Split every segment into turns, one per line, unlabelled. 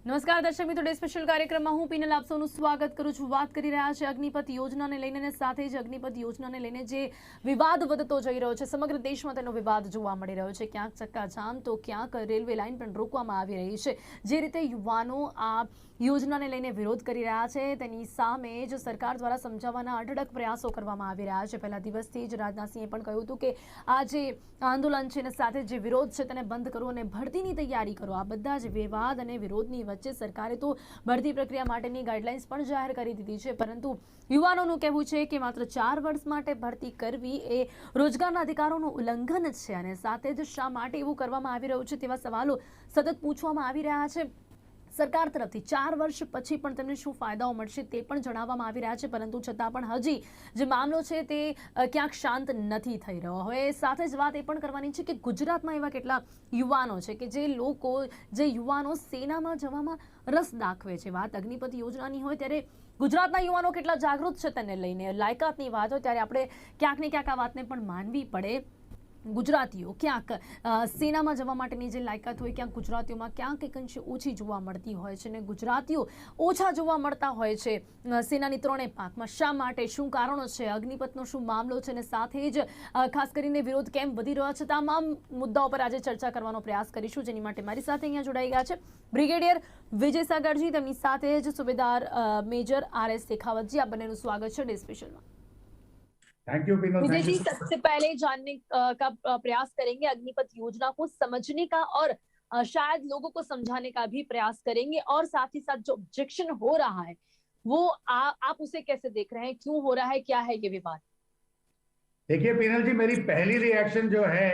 નમસ્કાર દર્શક મિત્રો, ડે સ્પેશિયલ કાર્યક્રમમાં હું પીનલ આપ સૌનું સ્વાગત કરું છું। વાત કરી રહ્યા છે અગ્નિપથ યોજનાને લઈને અને સાથે જ અગ્નિપથ યોજનાને લઈને જે વિવાદ વધતો જઈ રહ્યો છે, સમગ્ર દેશમાં તેનો વિવાદ જોવા મળી રહ્યો છે। ક્યાંક ચક્કાજામ તો ક્યાંક રેલવે લાઇન પણ રોકવામાં આવી રહી છે। જે રીતે યુવાનો આ યોજનાને લઈને વિરોધ કરી રહ્યા છે, તેની સામે જ સરકાર દ્વારા સમજાવવાના અઢળક પ્રયાસો કરવામાં આવી રહ્યા છે। પહેલા દિવસથી જ રાજનાથસિંહે પણ કહ્યું હતું કે આ જે આંદોલન છે અને સાથે જે વિરોધ છે તેને બંધ કરો અને ભરતીની તૈયારી કરો। આ બધા જ વિવાદ અને વિરોધની વચ્ચે સરકારે તો ભરતી પ્રક્રિયા માટેની ગાઈડલાઇન્સ પણ જાહેર કરી દીધી છે, પરંતુ યુવાનોનું કહેવું છે કે માત્ર 4 વર્ષ માટે ભરતી કરવી એ રોજગારના અધિકારોનું ઉલ્લંઘન છે અને સાથે જ શા માટે એવું કરવામાં આવી રહ્યું છે તેવા સવાલો સતત પૂછવામાં આવી રહ્યા છે। સરકાર તરફથી 4 વર્ષ પછી પણ તેમને શું ફાયદાઓ મળશે તે પણ જણાવવામાં આવી રહ્યા છે, પરંતુ છતાં પણ હજી જે મામલો છે તે ક્યાંક શાંત નથી થઈ રહ્યો। હવે સાથે જ વાત એ પણ કરવાની છે કે ગુજરાતમાં એવા કેટલા યુવાનો છે કે જે યુવાનો સેનામાં જવામાં રસ દાખવે છે। વાત અગ્નિપથ યોજનાની હોય ત્યારે ગુજરાતના યુવાનો કેટલા જાગૃત છે તેને લઈને, લાયકાતની વાત હોય ત્યારે આપણે ક્યાંક ને ક્યાંક આ વાતને પણ માનવી પડે। ગુજરાતીઓ ક્યાંક સેનામાં જવા માટેની જે લાયકાત હોય ક્યાંક ગુજરાતીઓમાં ક્યાંક એક અંશે ઓછી જોવા મળતી હોય છે અને ગુજરાતીઓ ઓછા જોવા મળતા હોય છે સેનાની ત્રણેય પાંખમાં। શા માટે, શું કારણો છે, અગ્નિપથનો શું મામલો છે અને સાથે જ ખાસ કરીને વિરોધ કેમ વધી રહ્યો છે, તમામ મુદ્દાઓ પર આજે ચર્ચા કરવાનો પ્રયાસ કરીશું। જેની માટે મારી સાથે અહીંયા જોડાઈ ગયા છે બ્રિગેડિયર વિજય સાગરજી, તેમની સાથે જ સુબેદાર मेजर RS शेखावत जी। आप બંનેનું સ્વાગત છે डे स्पेशल में।
थैंक यू विजय
जी, सबसे पहले जानने का प्रयास करेंगे, अग्निपथ योजना को समझने का और शायद लोगों को समझाने का भी प्रयास करेंगे और साथ ही साथ जो ऑब्जेक्शन हो रहा है वो आप उसे कैसे देख रहे हैं, क्यों हो रहा है, क्या है ये विवाद?
देखिए पीनल जी, मेरी पहली रिएक्शन जो है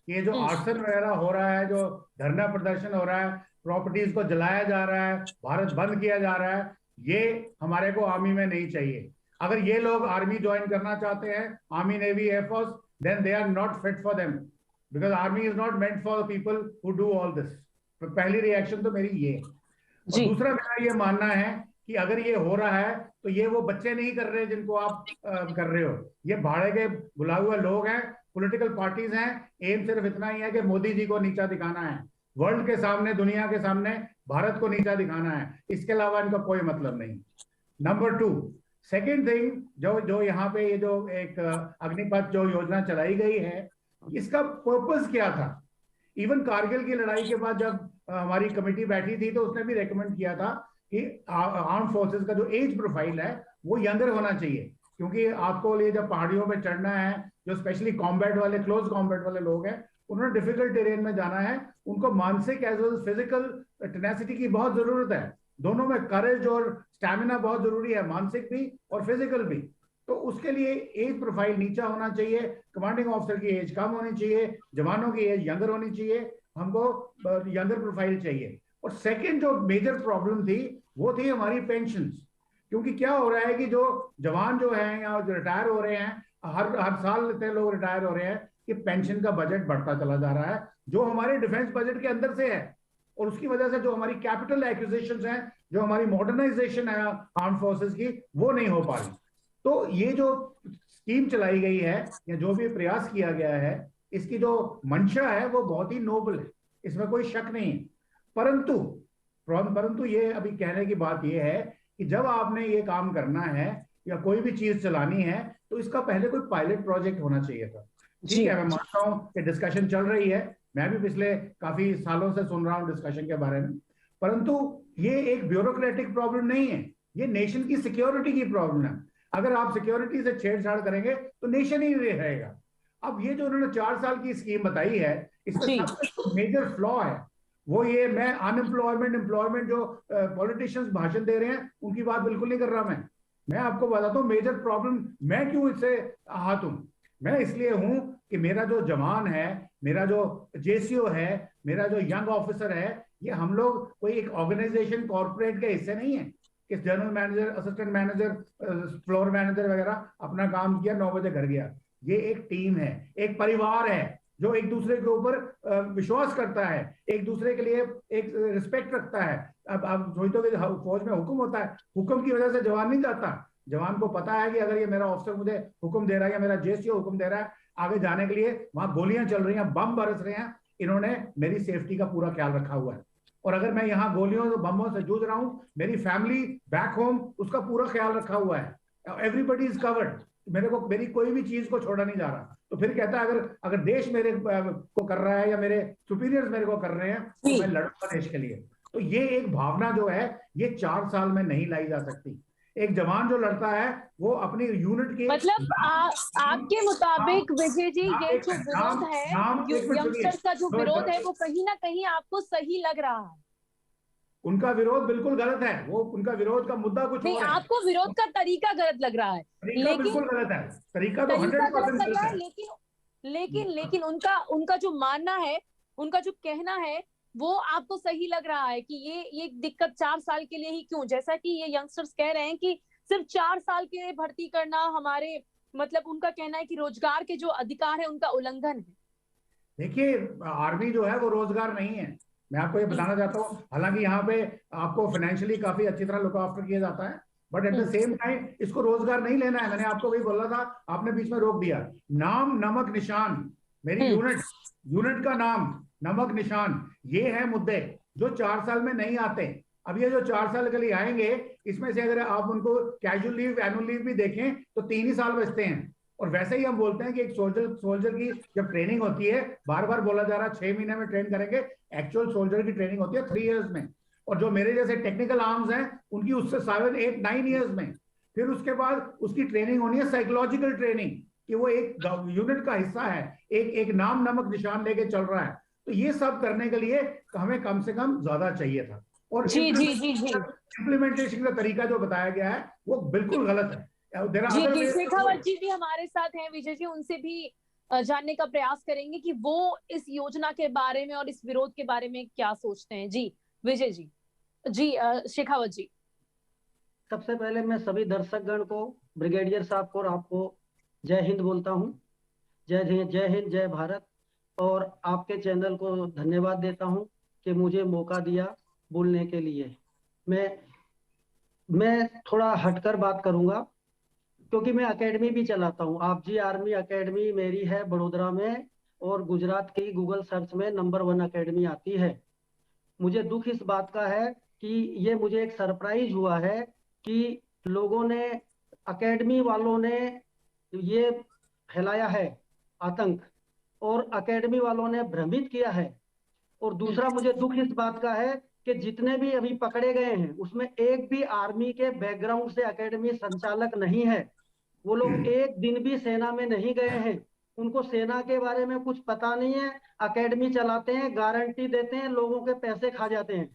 ये जो आर्सन वगैरह हो रहा है, जो धरना प्रदर्शन हो रहा है, प्रॉपर्टीज को जलाया जा रहा है, भारत बंद किया जा रहा है, ये हमारे को आर्मी में नहीं चाहिए। अगर ये लोग आर्मी ज्वाइन करना चाहते हैं, army, navy, air force, then they are not fit for them, because army is not meant for the people who do all this. तो पहली रिएक्शन तो मेरी ये है। और दूसरा मेरा ये मानना है कि अगर ये हो रहा है तो ये वो बच्चे नहीं कर रहे जिनको आप कर रहे हो, ये भाड़े के बुलाए हुए लोग हैं, पॉलिटिकल पार्टीज हैं। एम सिर्फ इतना ही है कि मोदी जी को नीचा दिखाना है, वर्ल्ड के सामने, दुनिया के सामने भारत को नीचा दिखाना है, इसके अलावा इनका कोई मतलब नहीं। नंबर 2, सेकेंड थिंग, जो यहाँ पे ये जो एक अग्निपथ जो योजना चलाई गई है, इसका पर्पस क्या था? इवन कारगिल की लड़ाई के बाद जब हमारी कमेटी बैठी थी तो उसने भी रेकमेंड किया था कि आर्म फोर्सेस का जो एज प्रोफाइल है वो यंगर होना चाहिए, क्योंकि आपको ये जब पहाड़ियों में चढ़ना है, जो स्पेशली कॉम्बैट वाले, क्लोज कॉम्बैट वाले लोग हैं, उन्होंने डिफिकल्ट टेरेन में जाना है, उनको मानसिक एज वेल फिजिकल टेनेसिटी की बहुत जरूरत है। दोनों में करेज और स्टैमिना बहुत जरूरी है, मानसिक भी और फिजिकल भी। तो उसके लिए एज प्रोफाइल नीचा होना चाहिए, कमांडिंग ऑफिसर की एज कम होनी चाहिए, जवानों की एज यंगर होनी चाहिए, हमको यंगर प्रोफाइल चाहिए। और सेकंड जो मेजर प्रॉब्लम थी वो थी हमारी पेंशन्स, क्योंकि क्या हो रहा है कि जो जवान जो है या जो रिटायर हो रहे हैं, हर साल इतने लोग रिटायर हो रहे हैं कि पेंशन का बजट बढ़ता चला जा रहा है, जो हमारे डिफेंस बजट के अंदर से है, और उसकी वजह से जो हमारी कैपिटल एक्विजिशंस हैं, जो हमारी मॉडर्नाइजेशन है आर्म फोर्सेस की, वो नहीं हो पा रही। तो ये जो स्कीम चलाई गई है या जो भी प्रयास किया गया है, इसकी जो मंशा है वो बहुत ही नोबल है, इसमें कोई शक नहीं है। परंतु ये अभी कहने की बात ये है कि जब आपने ये काम करना है या कोई भी चीज चलानी है तो इसका पहले कोई पायलट प्रोजेक्ट होना चाहिए था। ठीक है, मैं मानता हूं कि डिस्कशन चल रही है, मैं भी पिछले काफी सालों से सुन रहा हूं डिस्कशन के बारे में, परंतु ये एक ब्यूरोक्रेटिक प्रॉब्लम नहीं है, ये नेशन की सिक्योरिटी की प्रॉब्लम है। अगर आप सिक्योरिटी से छेड़छाड़ करेंगे तो नेशन ही रहेगा। अब ये जो उन्होंने 4 साल की स्कीम बताई है, इसमें सबसे मेजर फ्लॉ है वो ये, मैं अनएम्प्लॉयमेंट, एम्प्लॉयमेंट जो पॉलिटिशियंस भाषण दे रहे हैं उनकी बात बिल्कुल नहीं कर रहा। मैं आपको बताता हूँ मेजर प्रॉब्लम मैं क्यों इससे आहत हूं। मैं इसलिए हूं कि मेरा जो जवान है, मेरा जो जेसीओ है, मेरा जो यंग ऑफिसर है, ये हम लोग कोई एक ऑर्गेनाइजेशन, कॉर्पोरेट के हिस्से नहीं है कि general manager, assistant manager, floor manager वगैरह अपना काम किया, 9 बजे घर गया। ये एक टीम है, एक परिवार है जो एक दूसरे के ऊपर विश्वास करता है, एक दूसरे के लिए एक रिस्पेक्ट रखता है। अब आप सोचते हो कि फौज में हुक्म होता है, हुक्म की वजह से जवान नहीं जाता। जवान को पता है कि अगर ये मेरा ऑफिसर मुझे हुक्म दे रहा है या मेरा जेसीओ हुक्म दे रहा है आगे जाने के लिए, वहां गोलियां चल रही हैं, बम बरस रहे हैं, इन्होंने मेरी सेफ्टी का पूरा ख्याल रखा हुआ है। और अगर मैं यहाँ गोलियों बमों से जूझ रहा हूँ, मेरी फैमिली बैक होम उसका पूरा ख्याल रखा हुआ है। Everybody is covered. मेरी कोई भी चीज को छोड़ा नहीं जा रहा। तो फिर कहता है अगर अगर देश मेरे को कर रहा है या मेरे सुपीरियर्स मेरे को कर रहे हैं तो मैं लड़ूंगा देश के लिए। तो ये एक भावना जो है ये 4 साल में नहीं लाई जा सकती। एक जवान जो लड़ता है वो अपनी यूनिट के
मतलब आपके मुताबिक विजय जी, ये जो विरोध है, यंगस्टर्स का जो विरोध है, वो कहीं ना कहीं आपको सही लग रहा है?
उनका विरोध बिल्कुल गलत है। वो उनका विरोध का मुद्दा कुछ
नहीं,
और है।
आपको विरोध का तरीका गलत लग रहा है।
तरीका बिल्कुल गलत है। तरीका तो 100%
गलत लग रहा है,
गलत
लेकिन उनका जो मानना है, उनका जो कहना है, वो आपको सही लग रहा है कि ये दिक्कत 4 साल के लिए ही क्यों? जैसा कि ये यंगस्टर्स कह रहे हैं कि सिर्फ 4 साल के लिए भर्ती करना हमारे, मतलब उनका कहना है कि रोजगार के जो अधिकार है उनका उल्लंघन है।
देखिए, आर्मी जो है वो रोजगार नहीं है। मैं आपको ये बताना चाहता हूँ, हालांकि यहाँ पे आपको फाइनेंशियली काफी अच्छी तरह लुक आफ्टर किया जाता है, but at the same time इसको रोजगार नहीं लेना है। मैंने आपको वही बोला था, आपने बीच में रोक दिया। नाम नमक निशान, मेरी यूनिट का नाम नमक निशान, ये है मुद्दे जो 4 साल में नहीं आते। अब ये जो 4 साल के लिए आएंगे, इसमें से अगर आप उनको कैजुअल लीव एनुअल लीव भी देखें तो 3 ही साल बचते हैं। और वैसे ही हम बोलते हैं कि एक सोल्जर की जब ट्रेनिंग होती है, बार बार बोला जा रहा है 6 महीने में ट्रेन करेंगे, एक्चुअल सोल्जर की ट्रेनिंग होती है 3 इयर्स में। और जो मेरे जैसे टेक्निकल आर्म्स हैं उनकी उससे 7, 8, 9 इयर्स में। फिर उसके बाद उसकी ट्रेनिंग होनी है साइकोलॉजिकल ट्रेनिंग, कि वो एक यूनिट का हिस्सा है, एक नाम नमक निशान लेके चल रहा है। तो ये सब करने के लिए हमें कम से कम ज्यादा चाहिए था। और इम्प्लीमेंटेशन का तरीका जो बताया गया है वो बिल्कुल गलत है।
जी, शेखावत जी भी हमारे साथ हैं। विजय जी, उनसे भी जानने का प्रयास करेंगे कि वो इस योजना के बारे में और इस विरोध के बारे में क्या सोचते हैं। जी विजय जी। जी शेखावत जी।
सबसे पहले मैं सभी दर्शकगण को, ब्रिगेडियर साहब को और आपको जय हिंद बोलता हूं। जय हिंद, जय भारत। और आपके चैनल को धन्यवाद देता हूं कि मुझे मौका दिया बोलने के लिए। मैं थोड़ा हटकर बात करूंगा क्योंकि मैं एकेडमी भी चलाता हूं। आप जी आर्मी एकेडमी मेरी है बड़ोदरा में, और गुजरात की गूगल सर्च में नंबर 1 एकेडमी आती है। मुझे दुख इस बात का है कि ये मुझे एक सरप्राइज हुआ है कि लोगों ने, एकेडमी वालों ने ये फैलाया है आतंक, और एकेडमी वालों ने भ्रमित किया है। और दूसरा मुझे दुख इस बात का है कि जितने भी अभी पकड़े गए हैं उसमें एक भी आर्मी के बैकग्राउंड से एकेडमी संचालक नहीं है। वो लोग एक दिन भी सेना में नहीं गए हैं, उनको सेना के बारे में कुछ पता नहीं है। एकेडमी चलाते हैं, गारंटी देते हैं, लोगों के पैसे खा जाते हैं।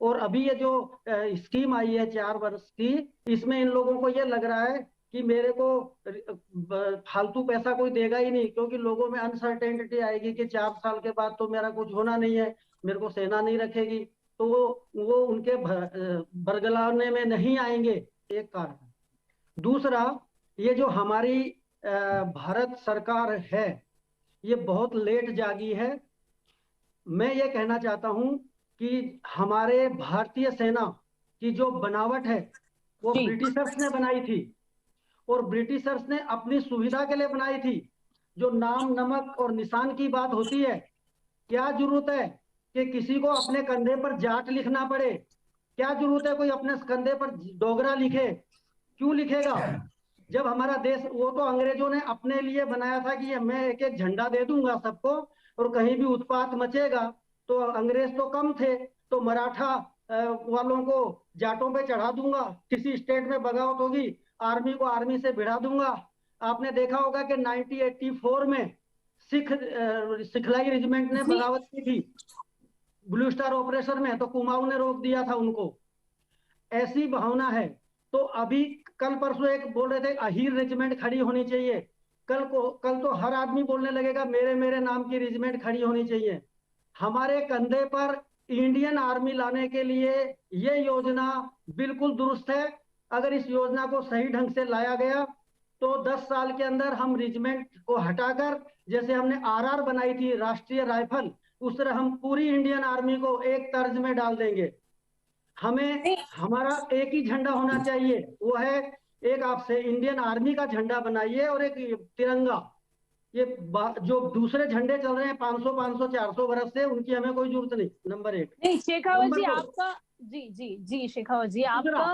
और अभी ये जो स्कीम आई है 4 वर्ष की, इसमें इन लोगों को ये लग रहा है कि मेरे को फालतू पैसा कोई देगा ही नहीं, क्योंकि लोगों में अनसर्टेनिटी आएगी कि 4 साल के बाद तो मेरा कुछ होना नहीं है, मेरे को सेना नहीं रखेगी, तो वो उनके बरगलाने में नहीं आएंगे, एक कारण। दूसरा, ये जो हमारी भारत सरकार है ये बहुत लेट जागी है। मैं ये कहना चाहता हूं कि हमारे भारतीय सेना की जो बनावट है वो ब्रिटिशर्स ने बनाई थी, और ब्रिटिशर्स ने अपनी सुविधा के लिए बनाई थी। जो नाम नमक और निशान की बात होती है, क्या जरूरत है कि किसी को अपने कंधे पर जाट लिखना पड़े? क्या जरूरत है कोई अपने कंधे पर डोगरा लिखे? क्यों लिखेगा? जब हमारा देश, वो तो अंग्रेजों ने अपने लिए बनाया था कि मैं एक एक झंडा दे दूंगा सबको, और कहीं भी उत्पात मचेगा तो अंग्रेज तो कम थे, तो मराठा वालों को जाटों पे चढ़ा दूंगा, किसी स्टेट में बगावत होगी आर्मी को आर्मी से भिड़ा दूंगा। आपने देखा होगा कि 1984 में सिखलाई रेजिमेंट ने बगावत की थी ब्लू स्टार ऑपरेशन में, तो कुमाऊं ने रोक दिया था उनको। ऐसी भावना है। तो अभी कल परसों एक बोल रहे थे अहीर रेजिमेंट खड़ी होनी चाहिए, कल तो हर आदमी बोलने लगेगा मेरे मेरे नाम की रेजिमेंट खड़ी होनी चाहिए। हमारे कंधे पर इंडियन आर्मी लाने के लिए ये योजना बिल्कुल दुरुस्त है। अगर इस योजना को सही ढंग से लाया गया तो 10 साल के अंदर हम रेजिमेंट को हटाकर, जैसे हमने आरआर बनाई थी राष्ट्रीय राइफल, उस तरह हम पूरी इंडियन आर्मी को एक तर्ज में डाल देंगे। हमें हमारा एक ही झंडा होना चाहिए, वो है एक आपसे इंडियन आर्मी का झंडा बनाइए और एक तिरंगा। जो दूसरे झंडे चल रहे हैं 500 500 400 बरस से, उनकी हमें कोई जरूरत नहीं। नंबर 1।
नहीं शेखावत
नंबर
जी
2,
आपका, जी जी जी शेखावत जी
दूसरा,
आपका,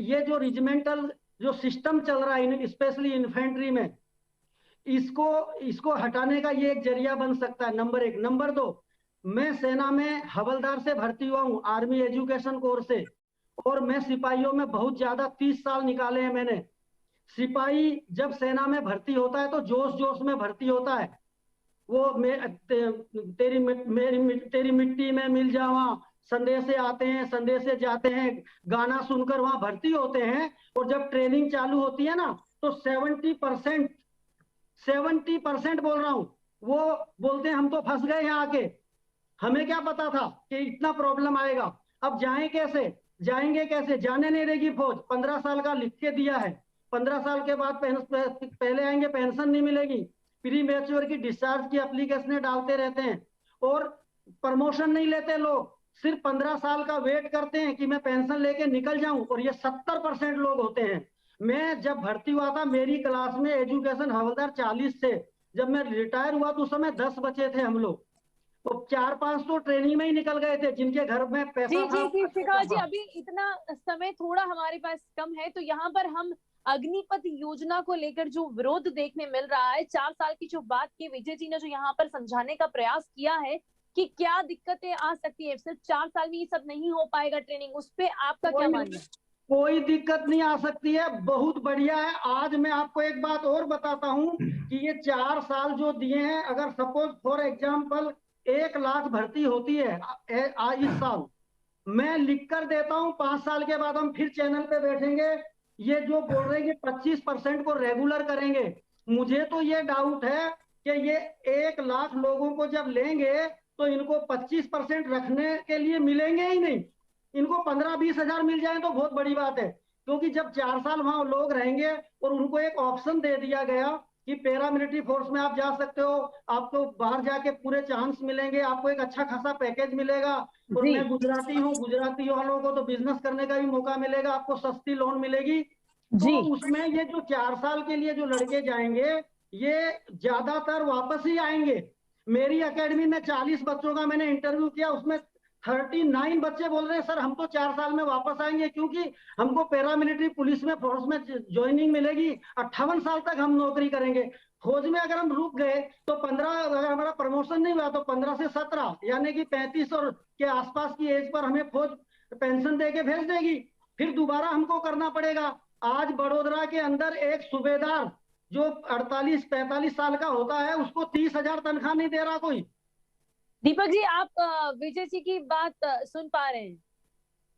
ये जो रिजिमेंटल जो सिस्टम चल रहा है स्पेशली इन्फेंट्री में, इसको इसको हटाने का ये एक जरिया बन सकता है। नंबर 1। नंबर 2, मैं सेना में हवलदार से भर्ती हुआ हूँ, आर्मी एजुकेशन कोर्स से, और मैं सिपाहियों में बहुत ज्यादा 30 साल निकाले हैं मैंने। सिपाही जब सेना में भर्ती होता है तो जोश जोश में भर्ती होता है। वो तेरी मिट्टी में मिल जावा, संदेशे आते हैं, संदेशे जाते हैं, गाना सुनकर वहां भर्ती होते हैं। और जब ट्रेनिंग चालू होती है ना, तो 70% बोल रहा हूं, वो बोलते हैं हम तो फंस गए यहाँ आके, हमें क्या पता था कि इतना प्रॉब्लम आएगा। अब जाएंगे कैसे? जाने नहीं देगी फौज। 15 साल का लिख के दिया है, 15 साल के बाद पहले आएंगे पेंशन नहीं मिलेगी, प्री मैच्योर की डिस्चार्ज की एप्लीकेशन डालते रहते हैं, और प्रमोशन नहीं लेते लोग, सिर्फ 15 साल का वेट करते हैं कि मैं पेंशन लेके निकल जाऊं, और ये 70% लोग होते हैं। मैं जब भर्ती हुआ था, मेरी क्लास में एजुकेशन हवलदार 40 थे। जब मैं रिटायर हुआ तो उस समय 10 बचे थे हम लोग, तो 4-5 तो ट्रेनिंग में ही निकल गए थे, जिनके घर में
जी
पैसा था।
जी जी शेखावत जी अभी इतना समय थोड़ा हमारे पास कम है, तो यहाँ पर हम अग्निपथ योजना को लेकर जो विरोध देखने मिल रहा है, 4 साल की जो बात की विजय जी ने, जो यहाँ पर समझाने का प्रयास किया है कि क्या दिक्कतें आ सकती है, सिर्फ 4 साल में ये सब नहीं हो पाएगा ट्रेनिंग, उस पे आपका क्या मानना है?
कोई दिक्कत नहीं आ सकती है, बहुत बढ़िया है। आज मैं आपको एक बात और बताता हूं कि ये 4 साल जो दिए हैं, अगर सपोज फॉर एग्जांपल 1 लाख भर्ती होती है इस साल, मैं लिख कर देता हूं, 5 साल के बाद हम फिर चैनल पे बैठेंगे, ये जो बोल रहे हैं कि 25% को रेगुलर करेंगे। मुझे तो ये डाउट है कि ये 1 लाख लोगों को जब लेंगे तो इनको 25% रखने के लिए मिलेंगे ही नहीं। इनको 15-20 हजार मिल जाए तो बहुत बड़ी बात है, क्योंकि जब 4 साल वहां लोग रहेंगे और उनको एक ऑप्शन दे दिया गया कि पैरामिलिट्री फोर्स में आप जा सकते हो, आपको बाहर जाके पूरे चांस मिलेंगे, आपको एक अच्छा खासा पैकेज मिलेगा, और
जी
मैं गुजराती हूँ, गुजराती वालों को तो बिजनेस करने का भी मौका मिलेगा, आपको सस्ती लोन मिलेगी। तो
जी
उसमें ये जो 4 साल के लिए जो लड़के जाएंगे, ये ज्यादातर वापस ही आएंगे। मेरी एकेडमी में 40 बच्चों का मैंने इंटरव्यू किया, उसमें 39 बच्चे बोल रहे हैं सर हम तो 4 साल में वापस आएंगे, क्योंकि हमको पैरामिलिट्री पुलिस में फोर्स में ज्वाइनिंग मिलेगी, 58 साल तक हम नौकरी करेंगे। फौज में अगर हम रुक गए तो 15, अगर हमारा प्रमोशन नहीं हुआ तो 15 से 17 यानी कि 35 और के आसपास की एज पर हमें फौज पेंशन दे के भेज देगी, फिर दोबारा हमको करना पड़ेगा। आज बड़ोदरा के अंदर एक सूबेदार जो 48-45 साल का होता है, उसको 30,000 तनख्वाह नहीं दे रहा कोई।
दीपक जी आप विजय जी की बात सुन पा रहे हैं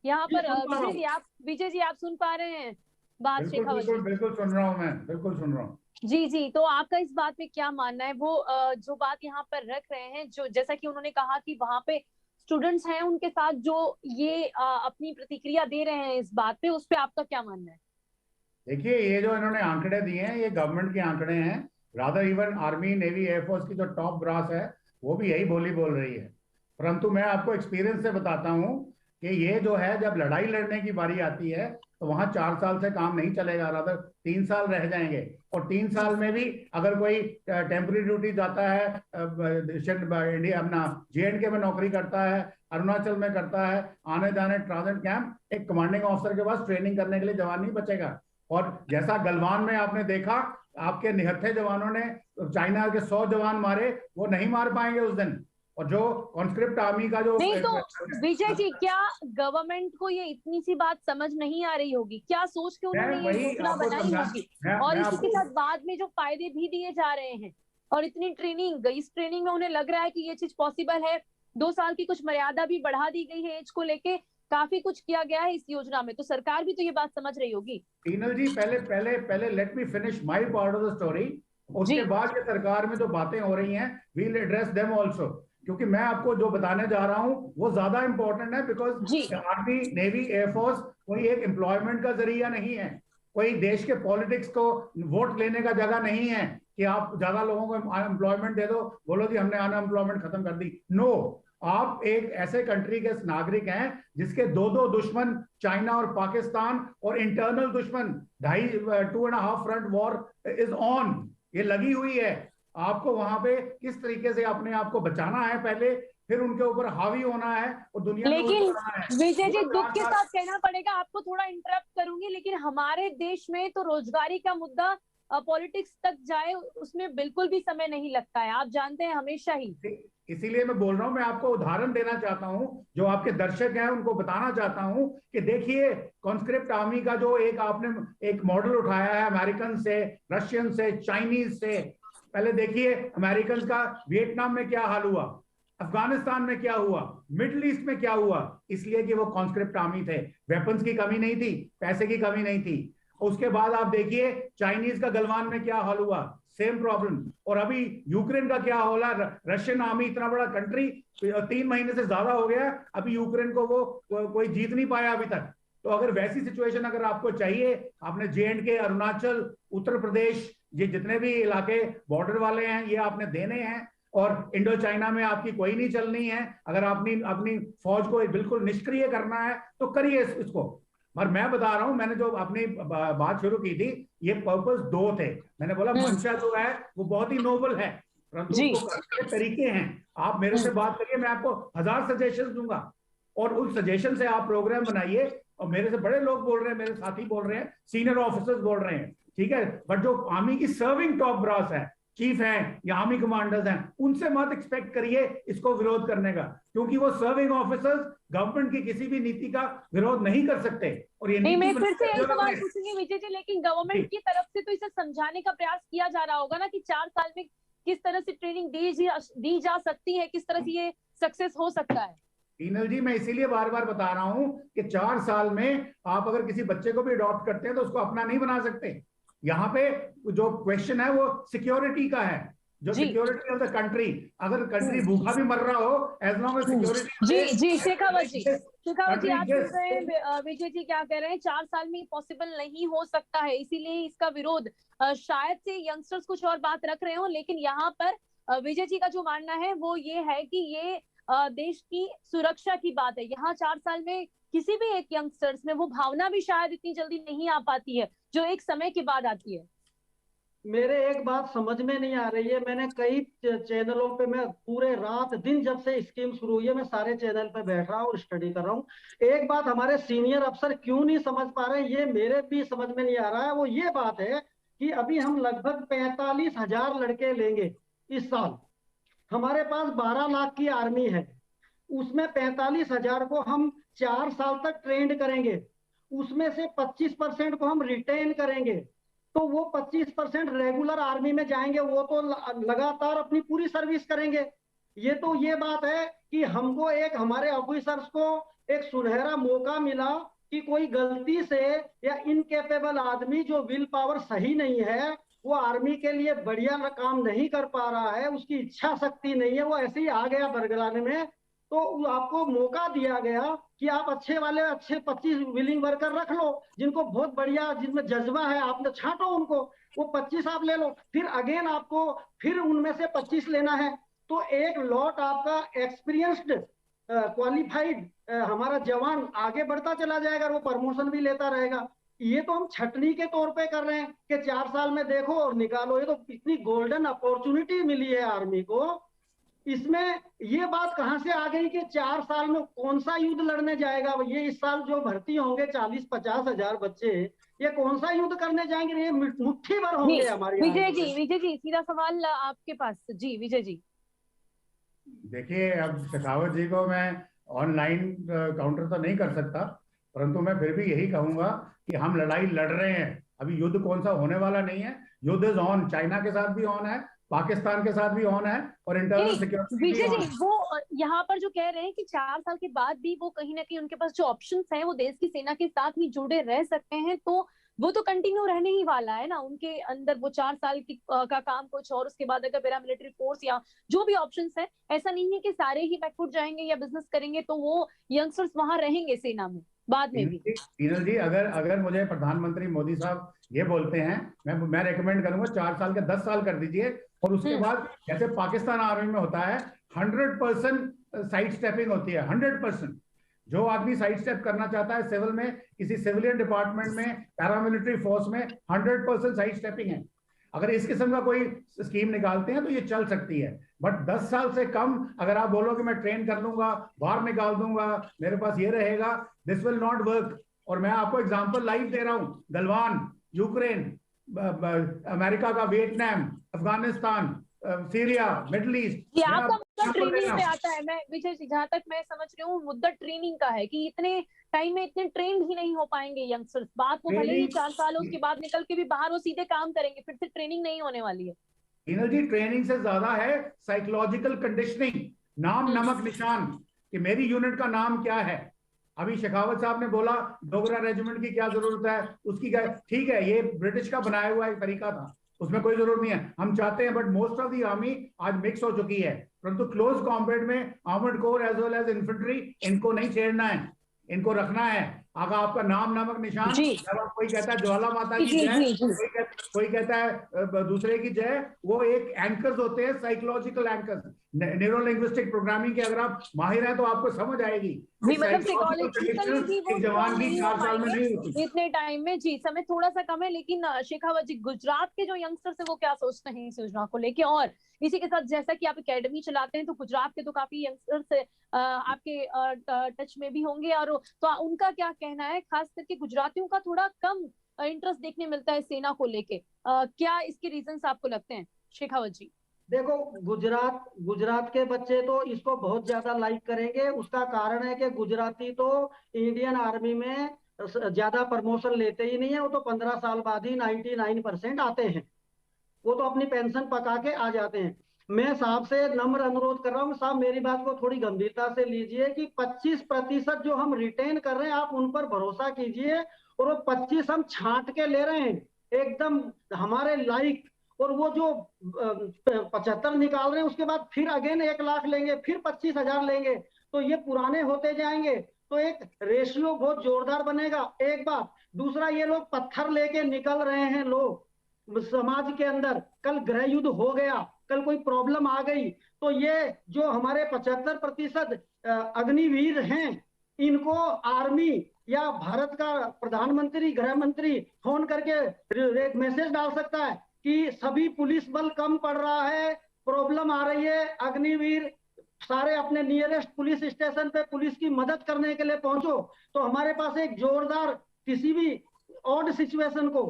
यहाँ
जी,
पर?
सुन पा रहा
विजय जी आप सुन पा रहे हैं बात
बिल्कुल
शेखावत
बिल्कुल
जी?
बिल्कुल सुन रहा हूँ, मैं बिल्कुल सुन रहा हूँ।
जी जी, तो आपका इस बात में क्या मानना है? वो जो बात यहाँ पर रख रहे हैं, जो जैसा कि उन्होंने कहा कि वहां पे स्टूडेंट्स हैं उनके साथ जो ये अपनी प्रतिक्रिया दे रहे हैं इस बात पे, उस पे आपका क्या मानना है?
देखिए, ये जो इन्होंने आंकड़े दिए हैं, ये गवर्नमेंट के आंकड़े हैं। Rather even army, navy, air force की जो टॉप ब्रास है, वो भी यही बोली बोल रही है। परंतु मैं आपको एक्सपीरियंस से बताता हूँ कि ये जो है, जब लड़ाई लड़ने की बारी आती है तो वहां 4 साल से काम नहीं चलेगा, रादर 3 साल रह जाएंगे। और 3 साल में भी अगर कोई टेम्पररी ड्यूटी जाता है, इंडिया अपना JNK में नौकरी करता है, अरुणाचल में करता है, आने जाने ट्रांजिट कैंप, एक कमांडिंग ऑफिसर के पास ट्रेनिंग करने के लिए जवान नहीं बचेगा। और जैसा गलवान में आपने देखा, आपके निहत्थे जवानों ने चाइना के 100 जवान मारे, वो नहीं मार पाएंगे उस दिन। और जो कॉन्स्क्रिप्ट आर्मी का जो
नहीं तो विजय जी, क्या गवर्नमेंट को ये इतनी सी बात समझ नहीं आ रही होगी? क्या सोच के उन्होंने ये
वही
योजना
आपको
बनाई होगी? और
मैं
इसी के
आपको
साथ बाद में जो फायदे भी दिए जा रहे हैं, और इतनी ट्रेनिंग, इस ट्रेनिंग में उन्हें लग रहा है कि ये चीज पॉसिबल है। 2 साल की कुछ मर्यादा भी बढ़ा दी गई है एज को लेके, काफी कुछ किया गया है इस योजना में, तो सरकार भी तो ये बात समझ रही होगी।
टीनल जी, पहले पहले पहले let me finish my part of the story. उसके बाद ये सरकार में जो बातें हो रही हैं, वील एड्रेस देम आल्सो, क्योंकि मैं आपको जो बताने जा रहा हूं वो ज्यादा इंपॉर्टेंट है। बिकॉज आर्मी, नेवी, एयरफोर्स कोई एक एम्प्लॉयमेंट का जरिया नहीं है, कोई देश के पॉलिटिक्स को वोट लेने का जगह नहीं है कि आप ज्यादा लोगों को एम्प्लॉयमेंट दे दो, बोलो जी हमने अनएम्प्लॉयमेंट खत्म कर दी। नो, आप एक ऐसे कंट्री के नागरिक हैं जिसके 2 दुश्मन, चाइना और पाकिस्तान, और इंटरनल दुश्मन 2.5 फ्रंट वॉर इज ऑन। ये लगी हुई है। आपको वहां पे किस तरीके से अपने आप को बचाना है पहले, फिर उनके ऊपर हावी होना है और दुनिया में
लेकिन
उतारना है।
विजय जी,
वो
दुख के
4
साथ कहना पड़ेगा, आपको थोड़ा इंटरप्ट करूंगी, लेकिन हमारे देश में तो रोजगारी का मुद्दा पॉलिटिक्स तक जाए उसमें बिल्कुल भी समय नहीं लगता है, आप जानते हैं, हमेशा ही।
इसीलिए मैं बोल रहा हूं, मैं आपको उदाहरण देना चाहता हूं, जो आपके दर्शक हैं उनको बताना चाहता हूं कि देखिए कॉन्स्क्रिप्ट आर्मी का जो एक आपने एक मॉडल उठाया है अमेरिकन से, रशियन से, चाइनीज से। पहले देखिए अमेरिकन का वियतनाम में क्या हाल हुआ, अफगानिस्तान में क्या हुआ, मिडिल ईस्ट में क्या हुआ, इसलिए कि वो कॉन्स्क्रिप्ट आर्मी थे। वेपन्स की कमी नहीं थी, पैसे की कमी नहीं थी। उसके बाद आप देखिए चाइनीज का गलवान में क्या हाल हुआ, सेम प्रॉब्लम। और अभी यूक्रेन का क्या होला, रशियन आर्मी इतना बड़ा कंट्री 3 महीने से ज्यादा हो गया, अभी यूक्रेन को वो कोई जीत नहीं पाया अभी तक। तो अगर वैसी सिचुएशन अगर आपको चाहिए, आपने J&K, अरुणाचल, उत्तर प्रदेश, ये जितने भी इलाके बॉर्डर वाले हैं ये आपने देने हैं। और इंडो चाइना में आपकी कोई नहीं चलनी है। अगर अपनी अपनी फौज को बिल्कुल निष्क्रिय करना है तो करिए इसको। और मैं बता रहा हूं, मैंने जो अपनी बात शुरू की थी, ये पर्पस 2 थे। मैंने बोला मंशा जो है वो बहुत ही नोबल है, परंतु उसको करने के तरीके हैं। आप मेरे से बात करिए, मैं आपको 1000 सजेशन दूंगा और उस सजेशन से आप प्रोग्राम बनाइए। और मेरे से बड़े लोग बोल रहे हैं, मेरे साथी बोल रहे हैं, सीनियर ऑफिसर्स बोल रहे हैं, ठीक है। बट जो आर्मी की सर्विंग टॉप ब्रास है, चीफ हैं या आर्मी कमांडर्स हैं, उनसे मत एक्सपेक्ट करिए इसको विरोध करने का, क्योंकि वो सर्विंग ऑफिसर्स गवर्नमेंट की किसी भी नीति का विरोध नहीं कर सकते। और ये
नहीं, मैं
नीति
फिर से यही सवाल पूछूंगी विजय जी, लेकिन गवर्नमेंट की तरफ से तो इसे समझाने का प्रयास किया जा रहा होगा ना कि 4 साल में किस तरह से ट्रेनिंग दी जा सकती है, किस तरह से ये सक्सेस हो सकता है।
पीनल जी, मैं इसीलिए बार बार बता रहा हूं कि 4 साल में आप अगर किसी बच्चे को भी अडॉप्ट करते हैं तो उसको अपना नहीं बना सकते। यहाँ पे जो क्वेश्चन है वो सिक्योरिटी का है, जो सिक्योरिटी ऑफ द कंट्री। अगर कंट्री भूखा भी मर रहा हो, एज लॉन्ग एज सिक्योरिटी।
जी शेखावत जी आप सुन रहे हैं विजय जी क्या कह रहे हैं, 4 साल में पॉसिबल नहीं हो सकता है, इसीलिए इसका विरोध शायद से यंगस्टर्स कुछ और बात रख रहे हो, लेकिन यहाँ पर विजय जी का जो मानना है वो ये है कि ये देश की सुरक्षा की बात है। यहाँ 4 साल में किसी भी एक यंगस्टर्स में वो भावना भी शायद इतनी जल्दी नहीं आ पाती है जो एक समय के बाद आती है।
मेरे एक बात समझ में नहीं आ रही है, मैंने कई चैनलों पे, मैं पूरे रात दिन जब से स्कीम शुरू हुई है मैं सारे चैनल पे बैठ रहा हूँ और स्टडी कर रहा हूँ। एक बात हमारे सीनियर अफसर क्यों नहीं समझ पा रहे, ये मेरे भी समझ में नहीं आ रहा है। वो ये बात है कि अभी हम लगभग 45,000 लड़के लेंगे इस साल। हमारे पास 12 लाख की आर्मी है, उसमें 45,000 को हम 4 साल तक ट्रेंड करेंगे, उसमें से 25% को हम रिटेन करेंगे, तो वो 25% रेगुलर आर्मी में जाएंगे, वो तो लगातार अपनी पूरी सर्विस करेंगे। ये बात है कि हमको एक, हमारे ऑफिसर्स को एक सुनहरा मौका मिला कि कोई गलती से या इनकेपेबल आदमी जो विल पावर सही नहीं है, वो आर्मी के लिए बढ़िया काम नहीं कर पा रहा है, उसकी इच्छा शक्ति नहीं है, वो ऐसे ही आ गया बरगलाने में, तो आपको मौका दिया गया कि आप अच्छे 25 विलिंग वर्कर रख लो, जिनको बहुत बढ़िया, जिनमें जज्बा है, आपने छांटो उनको, वो 25 आप ले लो, फिर अगेन आपको फिर उनमें से 25 लेना है, तो एक लॉट आपका एक्सपीरियंस्ड क्वालिफाइड हमारा जवान आगे बढ़ता चला जाएगा, वो प्रमोशन भी लेता रहेगा। ये तो हम छटनी के तौर पे कर रहे हैं कि 4 साल में देखो और निकालो। ये तो इतनी गोल्डन अपॉर्चुनिटी मिली है आर्मी को, इसमें ये बात कहां से आ गई कि 4 साल में कौन सा युद्ध लड़ने जाएगा ये? इस साल जो भर्ती होंगे 40-50 हजार बच्चे, ये कौन सा युद्ध करने जाएंगे? ये मुट्ठी भर होंगे हमारे।
विजय जी सीधा सवाल आपके पास। जी विजय जी,
देखिए, अब शेखावत जी को मैं ऑनलाइन काउंटर तो नहीं कर सकता, परंतु मैं फिर भी यही कहूंगा कि हम लड़ाई लड़ रहे हैं। अभी युद्ध कौन सा होने वाला नहीं है, युद्ध इज ऑन। चाइना के साथ भी ऑन है, पाकिस्तान के साथ भी ऑन है, और इंटरनल सिक्योरिटी।
विजय जी, वो यहाँ पर जो कह रहे हैं कि 4 साल के बाद भी वो कहीं ना कहीं उनके पास जो ऑप्शंस हैं वो देश की सेना के साथ ही जुड़े रह सकते हैं, तो वो तो कंटिन्यू रहने ही वाला है ना उनके अंदर। वो 4 साल का काम कुछ और, उसके बाद अगर पैरामिलिट्री फोर्स या जो भी ऑप्शंस है, ऐसा नहीं है कि सारे ही बैकफुट जाएंगे या बिजनेस करेंगे, तो वो यंगस्टर्स वहां रहेंगे सेना में बाद में भी।
पीनल जी, अगर मुझे प्रधानमंत्री मोदी साहब ये बोलते हैं, मैं रेकमेंड करूंगा 4 साल के 10 साल कर दीजिए, और उसके बाद जैसे पाकिस्तान आर्मी में होता है 100% साइड स्टेपिंग होती है। 100% जो आदमी साइड स्टेप करना चाहता है सिविल में, किसी सिविलियन डिपार्टमेंट में, पैरामिलिट्री फोर्स में, 100% साइड स्टेपिंग है। अगर इस किस्म का कोई स्कीम निकालते हैं तो ये चल सकती है, बट 10 साल से कम अगर आप बोलो कि मैं ट्रेन कर लूंगा, बाहर निकाल दूंगा, मेरे पास ये रहेगा, दिस विल नॉट वर्क। और मैं आपको एग्जांपल लाइव दे रहा हूं, गलवान, यूक्रेन, अमेरिका का Vietnam, Afghanistan, Syria, middle east.
ये आपका मुद्दा ट्रेनिंग पे आता है। मैं विजय जी, जहां तक मैं समझ रही हूँ, मुद्दा ट्रेनिंग का है कि इतने टाइम में इतने ट्रेंड ही नहीं हो पाएंगे यंगस्टर्स। बात वो भले ही 4 साल हो, उसके बाद निकल के भी बाहर वो सीधे काम करेंगे, फिर से ट्रेनिंग नहीं होने वाली है।
हीनल जी, ट्रेनिंग से ज्यादा है साइकोलॉजिकल कंडीशनिंग, नाम नमक निशान, कि मेरी यूनिट का नाम क्या है। अभी शेखावत साहब ने बोला डोगरा रेजिमेंट की क्या जरूरत है, उसकी क्या, ठीक है, ये ब्रिटिश का बनाया हुआ एक तरीका था, उसमें कोई जरूरत नहीं है, हम चाहते हैं, but most of the army आज मिक्स हो चुकी है। परंतु क्लोज कॉम्बैट में armoured corps as well as infantry, इनको नहीं छेड़ना है, इनको रखना है। अगर आपका नाम नमक निशान, जब आप कोई कहता है ज्वाला माता की जय, कोई कहता है दूसरे की जय, वो एक एंकर्स होते हैं, psychological anchors. Neuro linguistic programming के अगर आप माहिर हैं तो आपको समझ आएगी।
मतलब साइकोलॉजिकली भी वो
जवान की 4 साल में नहीं होती
इतने टाइम में। जी, समय थोड़ा सा कम है, लेकिन शेखावत जी, गुजरात के जो यंगस्टर्स है वो क्या सोचते हैं इस योजना को लेके? और इसी के साथ, जैसा कि आप एकेडमी चलाते हैं, तो गुजरात के तो काफी यंगस्टर्स आपके टच में भी होंगे, और तो उनका क्या कहना है? खास करके गुजरातियों का थोड़ा कम इंटरेस्ट देखने मिलता है सेना को लेके। क्या इसके रीजंस आपको लगते हैं शेखावत जी?
देखो, गुजरात के बच्चे तो इसको बहुत ज्यादा लाइक करेंगे। उसका कारण है कि गुजराती तो इंडियन आर्मी में ज्यादा प्रमोशन लेते ही नहीं है। वो तो 15 साल बाद ही 99% आते हैं। वो तो अपनी पेंशन पका के आ जाते हैं। मैं साहब से नम्र अनुरोध कर रहा हूँ, साहब मेरी बात को थोड़ी गंभीरता से लीजिए कि 25% जो हम रिटेन कर रहे हैं, आप उन पर भरोसा कीजिए। और वो 25 हम छांट के ले रहे हैं, एकदम हमारे लाइक। और वो जो 75 निकाल रहे हैं, उसके बाद फिर अगेन 1 लाख लेंगे, फिर 25,000 लेंगे, तो ये पुराने होते जाएंगे। तो एक रेशियो बहुत जोरदार बनेगा, एक बात। दूसरा, ये लोग पत्थर लेके निकल रहे हैं लोग समाज के अंदर। कल गृह युद्ध हो गया, कल कोई प्रॉब्लम आ गई, तो ये जो हमारे 75% अग्निवीर हैं, इनको आर्मी या भारत का प्रधानमंत्री, गृह मंत्री फोन करके एक मैसेज डाल सकता है कि सभी पुलिस बल कम पड़ रहा है, प्रॉब्लम आ रही है, अग्निवीर सारे अपने नियरेस्ट पुलिस स्टेशन पे पुलिस की मदद करने के लिए पहुंचो। तो हमारे पास एक जोरदार, किसी भी ऑड सिचुएशन को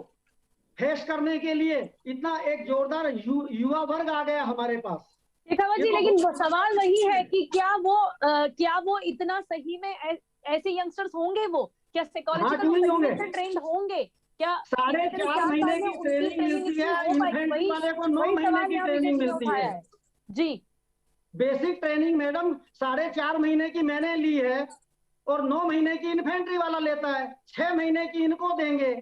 फेस करने के लिए इतना एक जोरदार युवा वर्ग आ गया हमारे पास।
शेखावत जी, लेकिन सवाल वही है कि क्या वो इतना सही में ऐसे यंगस्टर्स होंगे? वो क्या साइकोलॉजिकल ट्रेंड होंगे? क्या
4.5 महीने की ट्रेनिंग मिलती है, इन्फेंट्री वाले को 9 महीने की ट्रेनिंग मिलती है।
जी,
बेसिक ट्रेनिंग मैडम 4.5 महीने की मैंने ली है, और 9 महीने की इन्फेंट्री वाला लेता है। 6 महीने की इनको देंगे,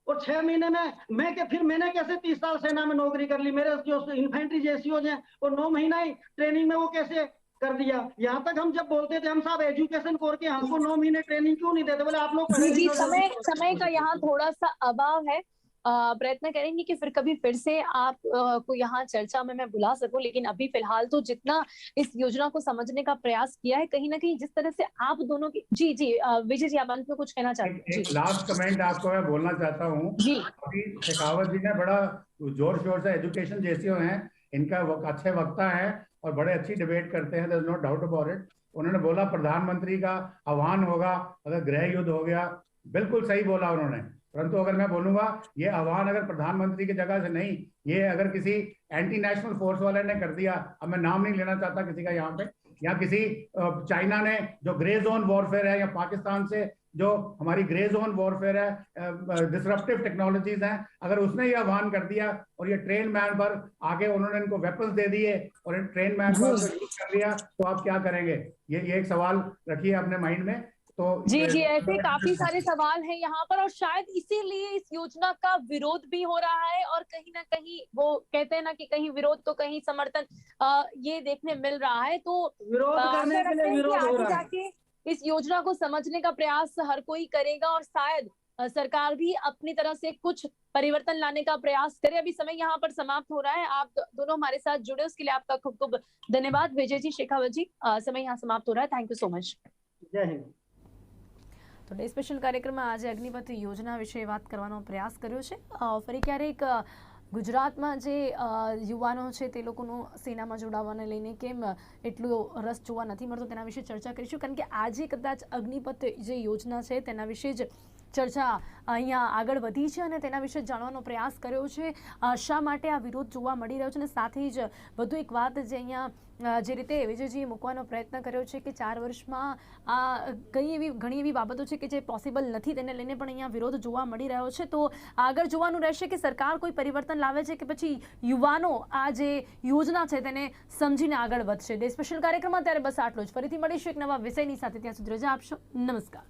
और 6 महीने में फिर मैंने कैसे 30 साल सेना में नौकरी कर ली? मेरे जो इन्फेंट्री जेसीओ हैं, और 9 महीना ही ट्रेनिंग में वो कैसे कर दिया? यहाँ तक हम जब बोलते थे, हम साहब एजुकेशन कोर के, हमको 9 महीने ट्रेनिंग क्यों नहीं देते? बोले आप लोग
जी, समय का यहाँ थोड़ा सा अभाव है। प्रयत्न करेंगे कि फिर से आप को यहाँ चर्चा में मैं बुला सकूं, लेकिन अभी फिलहाल तो जितना इस योजना को समझने का प्रयास किया है, कहीं ना कहीं जिस तरह से आप दोनों की। जी विजय जी, आप अंत में कुछ कहना चाहते हैं?
एक लास्ट कमेंट आपको मैं बोलना चाहता हूँ।
जी,
अभी शेखावत जी ने बड़ा जोर शोर से, एजुकेशन जैसे हैं, इनका अच्छे वक्ता है और बड़े अच्छी डिबेट करते हैं, नो डाउट अबाउट इट। उन्होंने बोला प्रधानमंत्री का आह्वान होगा अगर गृह युद्ध हो गया, बिल्कुल सही बोला उन्होंने। परंतु अगर मैं बोलूंगा, ये आह्वान अगर प्रधानमंत्री की जगह से नहीं, ये अगर किसी एंटी नेशनल फोर्स वाले ने कर दिया, अब मैं नाम नहीं लेना चाहता किसी का यहाँ पे, या किसी चाइना ने जो ग्रे जोन वॉरफेयर है, या पाकिस्तान से जो हमारी ग्रे जोन वॉरफेयर है, डिसरप्टिव टेक्नोलॉजीज हैं, अगर उसने ये आह्वान कर दिया और ये ट्रेन मैन पर आके उन्होंने इनको वेपन्स दे दिए और ट्रेन मैन पर यूज कर लिया, तो आप क्या करेंगे? ये एक सवाल रखिए अपने माइंड में। तो
जी, ऐसे काफी सारे सवाल हैं यहाँ पर, और शायद इसीलिए इस योजना का विरोध भी हो रहा है। और कहीं ना कहीं वो कहते हैं ना कि कहीं विरोध तो कहीं समर्थन ये देखने मिल रहा है। तो
विरोध करने के लिए विरोध हो रहा है।
इस योजना को समझने का प्रयास हर कोई करेगा, और शायद सरकार भी अपनी तरफ से कुछ परिवर्तन लाने का प्रयास करे। अभी समय यहाँ पर समाप्त हो रहा है। आप दोनों हमारे साथ जुड़े, उसके लिए आपका खूब खूब धन्यवाद। विजय जी, शेखावत जी, समय यहाँ समाप्त हो रहा है। Thank you so much.
जय हिंद।
તો ડે સ્પેશિયલ કાર્યક્રમમાં આજે અગ્નિપથ યોજના વિશે વાત કરવાનો પ્રયાસ કર્યો છે. ફરી ક્યારેક ગુજરાતમાં જે યુવાનો છે તે લોકોનું સેનામાં જોડાવાને લઈને કેમ એટલો રસ જોવા નથી મળતો તેના વિશે ચર્ચા કરીશું, કારણ કે આજે કદાચ અગ્નિપથ જે યોજના છે તેના વિશે જ ચર્ચા અહીંયા આગળ વધી છે અને તેના વિશે જાણવાનો પ્રયાસ કર્યો છે, શા માટે આ વિરોધ જોવા મળી રહ્યો છે. અને સાથે જ વધુ એક વાત જે અહીંયા જે રીતે વિજયજીએ મૂકવાનો પ્રયત્ન કર્યો છે કે 4 વર્ષમાં આ ઘણી એવી બાબતો છે કે જે પોસિબલ નથી, તેને લઈને પણ અહીંયા વિરોધ જોવા મળી રહ્યો છે. તો આગળ જોવાનું રહેશે કે સરકાર કોઈ પરિવર્તન લાવે છે કે પછી યુવાનો આ જે યોજના છે તેને સમજીને આગળ વધશે. ડે સ્પેશિયલ કાર્યક્રમમાં ત્યારે બસ આટલું જ. ફરીથી મળીશું એક નવા વિષયની સાથે. ત્યાં સુધી રજા આપશો. નમસ્કાર.